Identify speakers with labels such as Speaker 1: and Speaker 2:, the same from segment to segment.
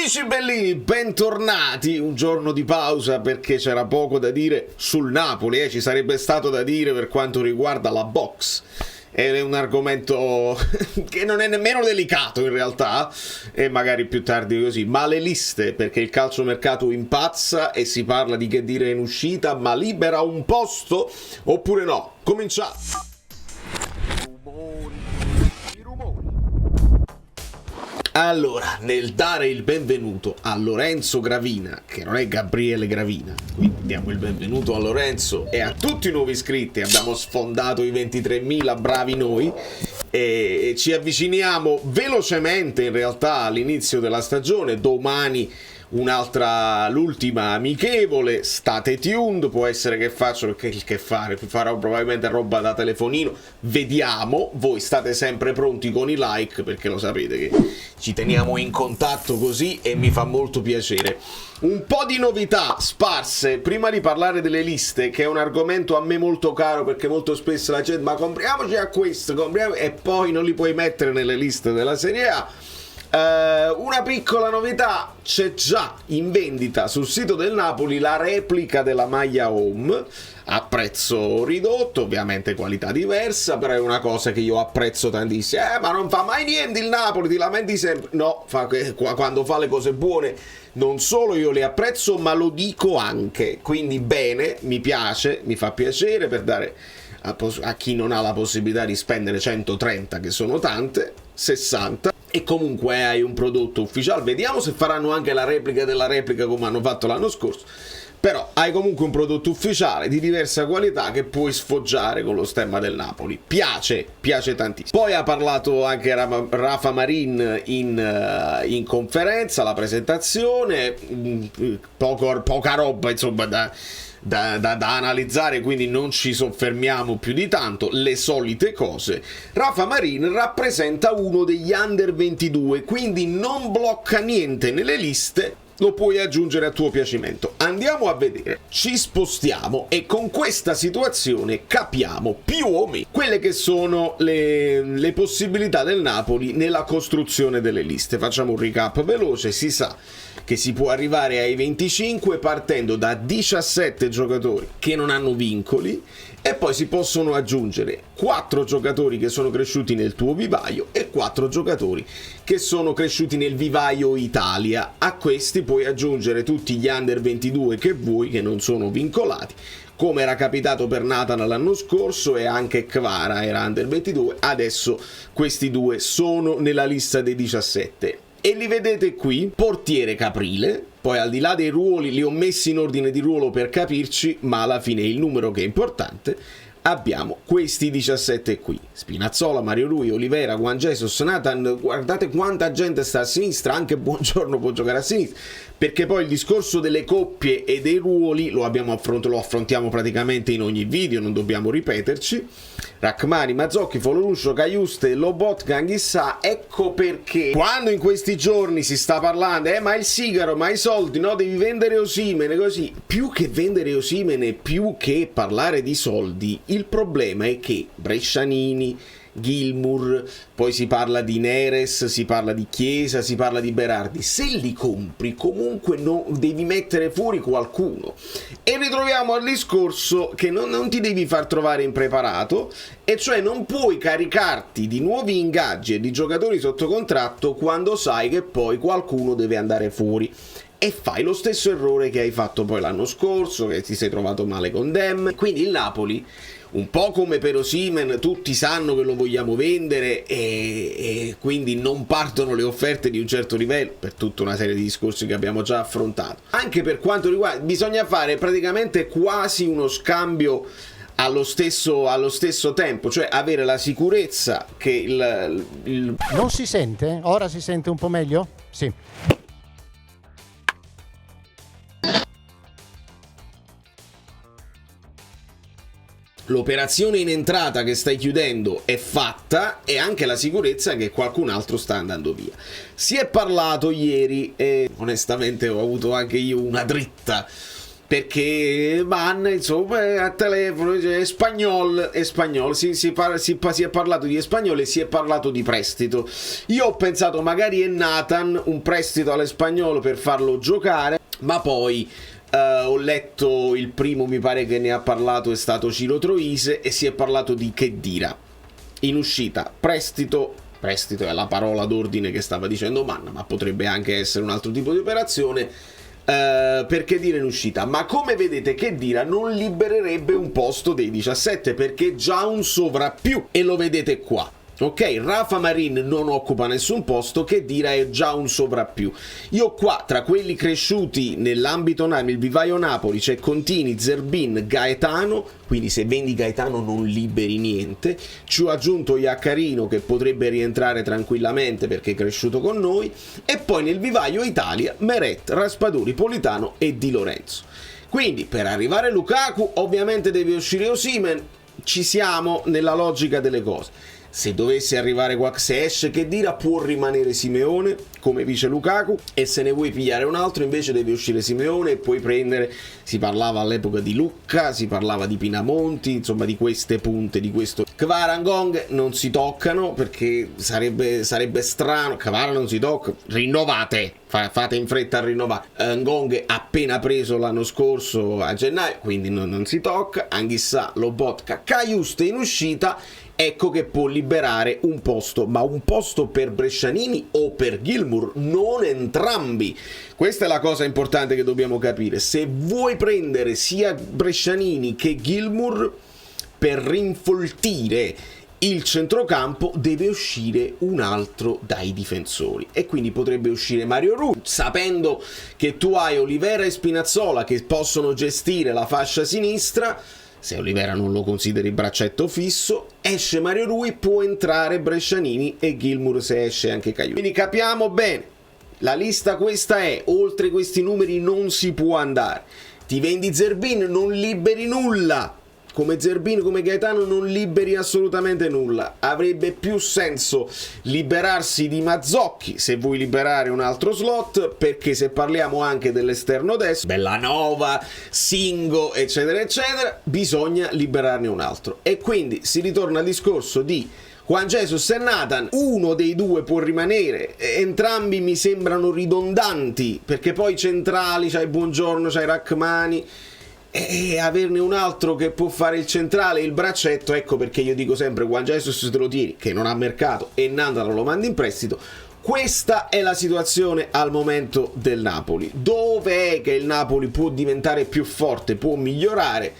Speaker 1: Amici bellini, bentornati. Un giorno di pausa perché c'era poco da dire sul Napoli, ci sarebbe stato da dire per quanto riguarda la box. È un argomento che non è nemmeno delicato in realtà, e magari più tardi così, ma le liste, perché il calciomercato impazza e si parla di che dire in uscita, ma libera un posto oppure no? Cominciamo! Allora, nel dare il benvenuto a Lorenzo Gravina, che non è Gabriele Gravina, quindi diamo il benvenuto a Lorenzo e a tutti i nuovi iscritti, abbiamo sfondato i 23.000, bravi noi, e ci avviciniamo velocemente in realtà all'inizio della stagione. Domani l'ultima amichevole, state tuned, può essere che faccio che fare, farò probabilmente roba da telefonino, vediamo, voi state sempre pronti con i like perché lo sapete che ci teniamo in contatto così e mi fa molto piacere. Un po' di novità sparse prima di parlare delle liste, che è un argomento a me molto caro perché molto spesso la gente ma compriamoci a questo, compriamo, e poi non li puoi mettere nelle liste della Serie A. Una piccola novità: c'è già in vendita sul sito del Napoli la replica della maglia home a prezzo ridotto, ovviamente qualità diversa, però è una cosa che io apprezzo tantissimo. Ma non fa mai niente il Napoli, ti lamenti sempre. No, quando fa le cose buone non solo io le apprezzo ma lo dico anche, quindi bene, mi piace, mi fa piacere, per dare a chi non ha la possibilità di spendere 130, che sono tante, 60, e comunque hai un prodotto ufficiale. Vediamo se faranno anche la replica della replica come hanno fatto l'anno scorso, però hai comunque un prodotto ufficiale di diversa qualità che puoi sfoggiare con lo stemma del Napoli. Piace tantissimo. Poi ha parlato anche Rafa Marin in conferenza, la presentazione, poca roba insomma da analizzare, quindi non ci soffermiamo più di tanto, le solite cose. Rafa Marin rappresenta uno degli under 22, quindi non blocca niente nelle liste, lo puoi aggiungere a tuo piacimento. Andiamo a vedere, ci spostiamo e con questa situazione capiamo più o meno quelle che sono le possibilità del Napoli nella costruzione delle liste. Facciamo un recap veloce. Si sa che si può arrivare ai 25 partendo da 17 giocatori che non hanno vincoli, e poi si possono aggiungere 4 giocatori che sono cresciuti nel tuo vivaio e 4 giocatori che sono cresciuti nel vivaio Italia. A questi puoi aggiungere tutti gli under 22 che vuoi, che non sono vincolati, come era capitato per Nathan l'anno scorso, e anche Kvara era under 22. Adesso questi due sono nella lista dei 17 e li vedete qui. Portiere Caprile, poi al di là dei ruoli li ho messi in ordine di ruolo per capirci, ma alla fine il numero che è importante. Abbiamo questi 17 qui: Spinazzola, Mario Rui, Olivera, Juan Jesus, Nathan. Guardate quanta gente sta a sinistra, anche Buongiorno può giocare a sinistra, perché poi il discorso delle coppie e dei ruoli lo affrontiamo praticamente in ogni video, non dobbiamo ripeterci. Rachmani, Mazzocchi, Foloruscio, Caiuste, Lobotka, Anghissà. Ecco perché quando in questi giorni si sta parlando ma il sigaro, ma i soldi, no, devi vendere Osimene, così, più che vendere Osimene, più che parlare di soldi, il problema è che Brescianini, Gilmour, poi si parla di Neres, si parla di Chiesa, si parla di Berardi. Se li compri comunque devi mettere fuori qualcuno, e ritroviamo al discorso che non ti devi far trovare impreparato, e cioè non puoi caricarti di nuovi ingaggi e di giocatori sotto contratto quando sai che poi qualcuno deve andare fuori, e fai lo stesso errore che hai fatto poi l'anno scorso, che ti sei trovato male con Dem. Quindi il Napoli, un po' come per Osimhen, tutti sanno che lo vogliamo vendere e quindi non partono le offerte di un certo livello, per tutta una serie di discorsi che abbiamo già affrontato. Anche per quanto riguarda, bisogna fare praticamente quasi uno scambio allo stesso tempo, cioè avere la sicurezza che il...
Speaker 2: Non si sente? Ora si sente un po' meglio? Sì.
Speaker 1: L'operazione in entrata che stai chiudendo è fatta, e anche la sicurezza che qualcun altro sta andando via. Si è parlato ieri e onestamente ho avuto anche io una dritta perché Van, insomma, a telefono Espagnol, si è parlato di Espagnol e si è parlato di prestito. Io ho pensato magari è Nathan, un prestito all'Espagnol per farlo giocare, ma poi ho letto il primo, mi pare che ne ha parlato, è stato Ciro Troise, e si è parlato di Khedira in uscita. Prestito è la parola d'ordine che stava dicendo Manna, ma potrebbe anche essere un altro tipo di operazione. Per Khedira in uscita, ma come vedete Khedira non libererebbe un posto dei 17 perché è già un sovrappiù, e lo vedete qua. Ok, Rafa Marin non occupa nessun posto, Khedira è già un sovrappiù. Io qua, tra quelli cresciuti nell'ambito il vivaio Napoli, c'è Contini, Zerbin, Gaetano, quindi se vendi Gaetano non liberi niente. Ci ho aggiunto Iaccarino che potrebbe rientrare tranquillamente perché è cresciuto con noi, e poi nel vivaio Italia, Meret, Raspadori, Politano e Di Lorenzo. Quindi per arrivare Lukaku ovviamente deve uscire Osimhen, ci siamo nella logica delle cose. Se dovesse arrivare se esce Khedira può rimanere Simeone come vice Lukaku, e se ne vuoi pigliare un altro invece deve uscire Simeone e puoi prendere, si parlava all'epoca di Lucca, si parlava di Pinamonti, insomma di queste punte, di questo. Kvara e Ngong non si toccano perché sarebbe strano. Kvara non si tocca, rinnovate, fate in fretta a rinnovare. Ngong appena preso l'anno scorso a gennaio, quindi non si tocca. Anghissà, Lobotka, Cajuste in uscita. Ecco che può liberare un posto, ma un posto per Brescianini o per Gilmour, non entrambi. Questa è la cosa importante che dobbiamo capire. Se vuoi prendere sia Brescianini che Gilmour per rinfoltire il centrocampo, deve uscire un altro dai difensori, e quindi potrebbe uscire Mario Rui, sapendo che tu hai Olivera e Spinazzola che possono gestire la fascia sinistra. Se Olivera non lo consideri braccetto fisso, esce Mario Rui, può entrare Brescianini e Gilmour se esce anche Caio. Quindi capiamo bene, la lista questa è, oltre questi numeri non si può andare. Ti vendi Zerbin, non liberi nulla. Come Zerbin, come Gaetano non liberi assolutamente nulla. Avrebbe più senso liberarsi di Mazzocchi se vuoi liberare un altro slot, perché se parliamo anche dell'esterno destro, Bellanova, Singo, eccetera eccetera, bisogna liberarne un altro. E quindi si ritorna al discorso di Juan Jesus e Nathan. Uno dei due può rimanere, entrambi mi sembrano ridondanti, perché poi centrali c'hai Buongiorno, c'hai Rachmani, e averne un altro che può fare il centrale, il braccetto. Ecco perché io dico sempre Juan Jesus te lo tieni, che non ha mercato, e Nathan lo mandi in prestito. Questa è la situazione al momento del Napoli. Dov'è che il Napoli può diventare più forte, può migliorare?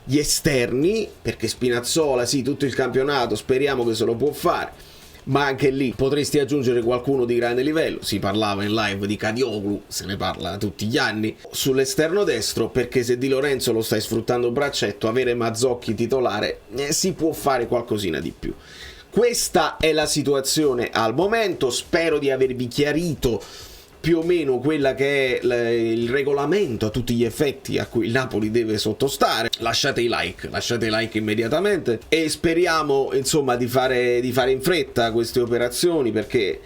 Speaker 1: Gli esterni, perché Spinazzola sì, tutto il campionato speriamo che se lo può fare, ma anche lì potresti aggiungere qualcuno di grande livello. Si parlava in live di Kadioglu, se ne parla tutti gli anni. Sull'esterno destro, perché se Di Lorenzo lo stai sfruttando braccetto, avere Mazzocchi titolare, si può fare qualcosina di più. Questa è la situazione al momento. Spero di avervi chiarito più o meno quella che è il regolamento a tutti gli effetti a cui il Napoli deve sottostare. Lasciate i like immediatamente, e speriamo insomma di fare in fretta queste operazioni, perché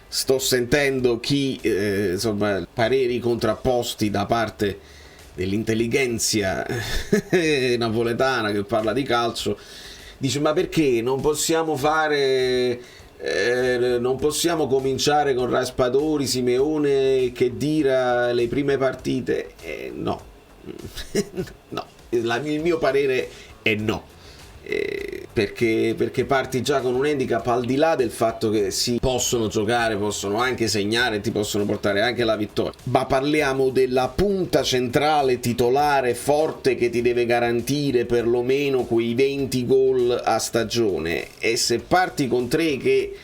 Speaker 1: sto sentendo insomma pareri contrapposti da parte dell'intelligenza napoletana che parla di calcio. Dice: ma perché non possiamo cominciare con Raspadori, Simeone, Khedira le prime partite? No. No, il mio parere è no. Perché parti già con un handicap, al di là del fatto che si possono giocare, possono anche segnare, ti possono portare anche la vittoria, ma parliamo della punta centrale titolare forte che ti deve garantire perlomeno quei 20 gol a stagione. E se parti con tre che,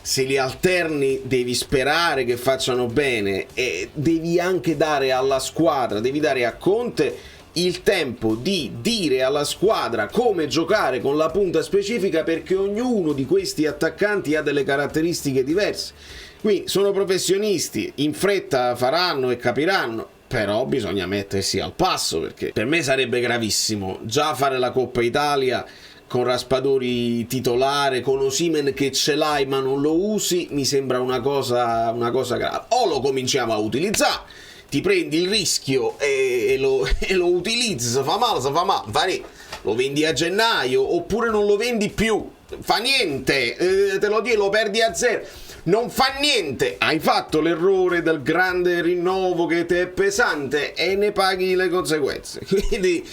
Speaker 1: se li alterni, devi sperare che facciano bene, e devi anche dare alla squadra, devi dare a Conte il tempo di dire alla squadra come giocare con la punta specifica, perché ognuno di questi attaccanti ha delle caratteristiche diverse. Quindi sono professionisti, in fretta faranno e capiranno, però bisogna mettersi al passo, perché per me sarebbe gravissimo già fare la Coppa Italia con Raspadori titolare, con Osimhen che ce l'hai ma non lo usi. Mi sembra una cosa grave. O lo cominciamo a utilizzare, ti prendi il rischio e lo utilizzi, se fa male, lo vendi a gennaio oppure non lo vendi più, fa niente, te lo dico, lo perdi a zero, non fa niente, hai fatto l'errore del grande rinnovo che te è pesante e ne paghi le conseguenze. Quindi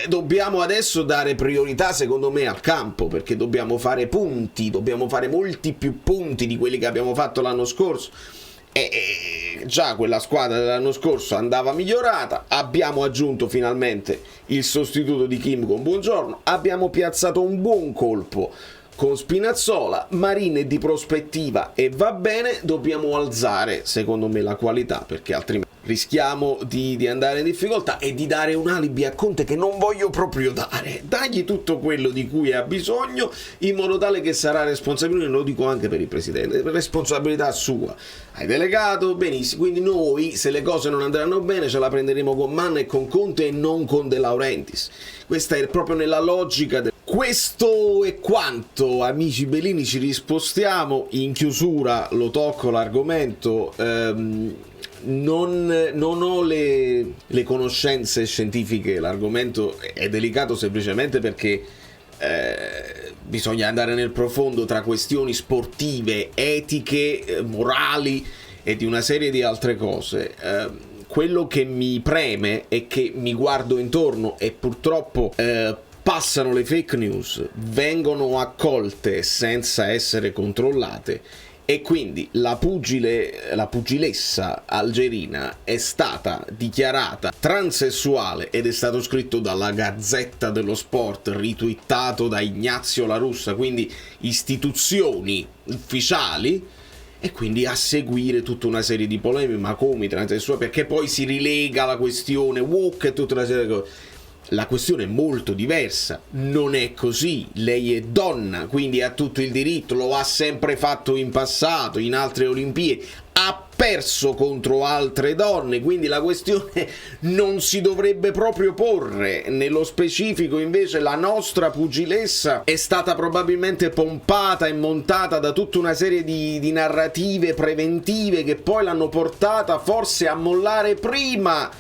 Speaker 1: dobbiamo adesso dare priorità secondo me al campo, perché dobbiamo fare punti, dobbiamo fare molti più punti di quelli che abbiamo fatto l'anno scorso. E già quella squadra dell'anno scorso andava migliorata, abbiamo aggiunto finalmente il sostituto di Kim con Buongiorno, abbiamo piazzato un buon colpo con Spinazzola, Marin è di prospettiva e va bene, dobbiamo alzare secondo me la qualità, perché altrimenti rischiamo di andare in difficoltà e di dare un alibi a Conte che non voglio proprio dare. Dagli tutto quello di cui ha bisogno, in modo tale che sarà responsabile, lo dico anche per il presidente, responsabilità sua. Hai delegato benissimo, quindi noi se le cose non andranno bene ce la prenderemo con Manna e con Conte e non con De Laurentiis. Questa è proprio nella logica questo è quanto, amici Bellini, ci rispostiamo. In chiusura lo tocco l'argomento. Non ho le conoscenze scientifiche, l'argomento è delicato semplicemente perché bisogna andare nel profondo tra questioni sportive, etiche, morali e di una serie di altre cose. Quello che mi preme è che mi guardo intorno e purtroppo passano le fake news, vengono accolte senza essere controllate. E quindi la pugilessa algerina è stata dichiarata transessuale ed è stato scritto dalla Gazzetta dello Sport, ritwittato da Ignazio La Russa, quindi istituzioni ufficiali, e quindi a seguire tutta una serie di polemiche, ma come transessuale, perché poi si rilega la questione woke e tutta una serie di cose. La questione è molto diversa, non è così, lei è donna, quindi ha tutto il diritto, lo ha sempre fatto in passato, in altre Olimpiadi, ha perso contro altre donne, quindi la questione non si dovrebbe proprio porre. Nello specifico invece la nostra pugilessa è stata probabilmente pompata e montata da tutta una serie di narrative preventive che poi l'hanno portata forse a mollare prima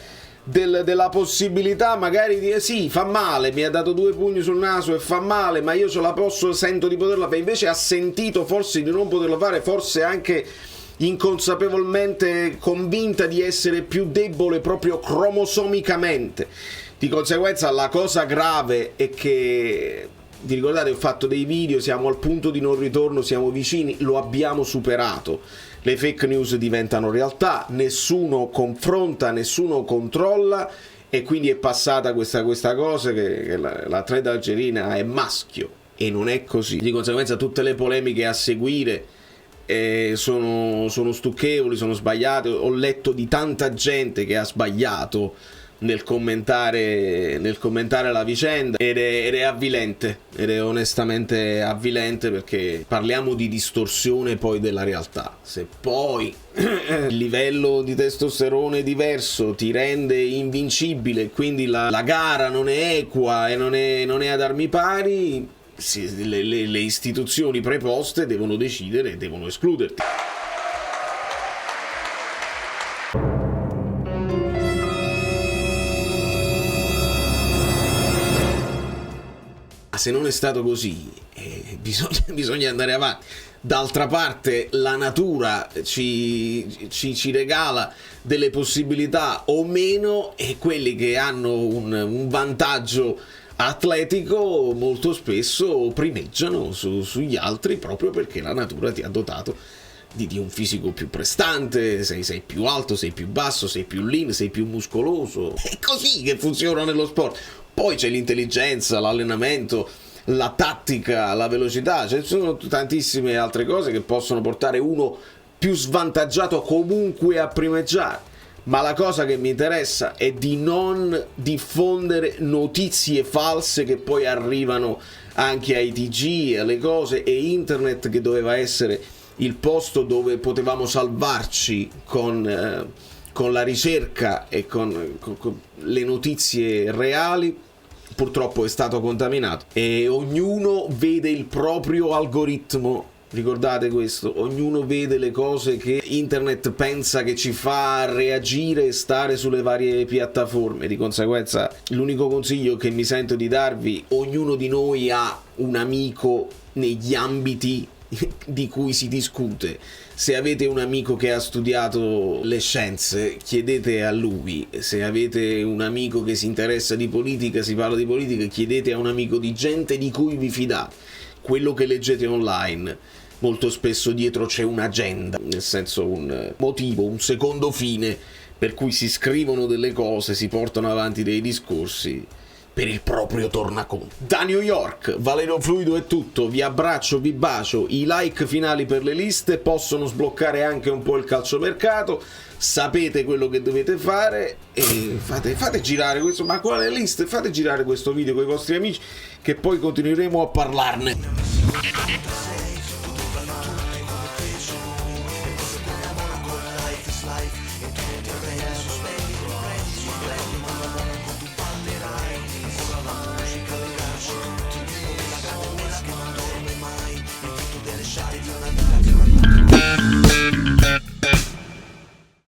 Speaker 1: della possibilità magari di sì, fa male, mi ha dato 2 pugni sul naso e fa male, ma io ce la posso, sento di poterla fare. Invece ha sentito forse di non poterlo fare, forse anche inconsapevolmente convinta di essere più debole proprio cromosomicamente. Di conseguenza la cosa grave è che, vi ricordate, ho fatto dei video, siamo al punto di non ritorno, siamo vicini, lo abbiamo superato. Le fake news diventano realtà, nessuno confronta, nessuno controlla, e quindi è passata questa cosa che l'atleta algerina è maschio, e non è così. Di conseguenza tutte le polemiche a seguire sono stucchevoli, sono sbagliate. Ho letto di tanta gente che ha sbagliato nel commentare la vicenda ed è avvilente, ed è onestamente avvilente, perché parliamo di distorsione poi della realtà. Se poi il livello di testosterone diverso ti rende invincibile, quindi la gara non è equa e non è ad armi pari, le istituzioni preposte devono decidere e devono escluderti. Se non è stato così, bisogna andare avanti. D'altra parte la natura ci regala delle possibilità o meno, e quelli che hanno un vantaggio atletico molto spesso primeggiano sugli altri, proprio perché la natura ti ha dotato di un fisico più prestante, sei più alto, sei più basso, sei più lean, sei più muscoloso. È così che funziona nello sport. Poi c'è l'intelligenza, l'allenamento, la tattica, la velocità, ci sono tantissime altre cose che possono portare uno più svantaggiato comunque a primeggiare. Ma la cosa che mi interessa è di non diffondere notizie false che poi arrivano anche ai TG, alle cose, e internet, che doveva essere il posto dove potevamo salvarci con la ricerca e con le notizie reali, purtroppo è stato contaminato, e ognuno vede il proprio algoritmo Ricordate questo, ognuno vede le cose che internet pensa che ci fa reagire e stare sulle varie piattaforme. Di conseguenza, l'unico consiglio che mi sento di darvi: ognuno di noi ha un amico negli ambiti di cui si discute. Se avete un amico che ha studiato le scienze, chiedete a lui. Se avete un amico che si interessa di politica, si parla di politica, chiedete a un amico di gente di cui vi fidate. Quello che leggete online, molto spesso dietro c'è un'agenda, nel senso un motivo, un secondo fine per cui si scrivono delle cose, si portano avanti dei discorsi per il proprio tornaconto. Da New York, Valerio Fluido è tutto, vi abbraccio, vi bacio. I like finali per le liste possono sbloccare anche un po' il calciomercato. Sapete quello che dovete fare e fate girare questo, ma quale liste? Fate girare questo video con i vostri amici, che poi continueremo a parlarne.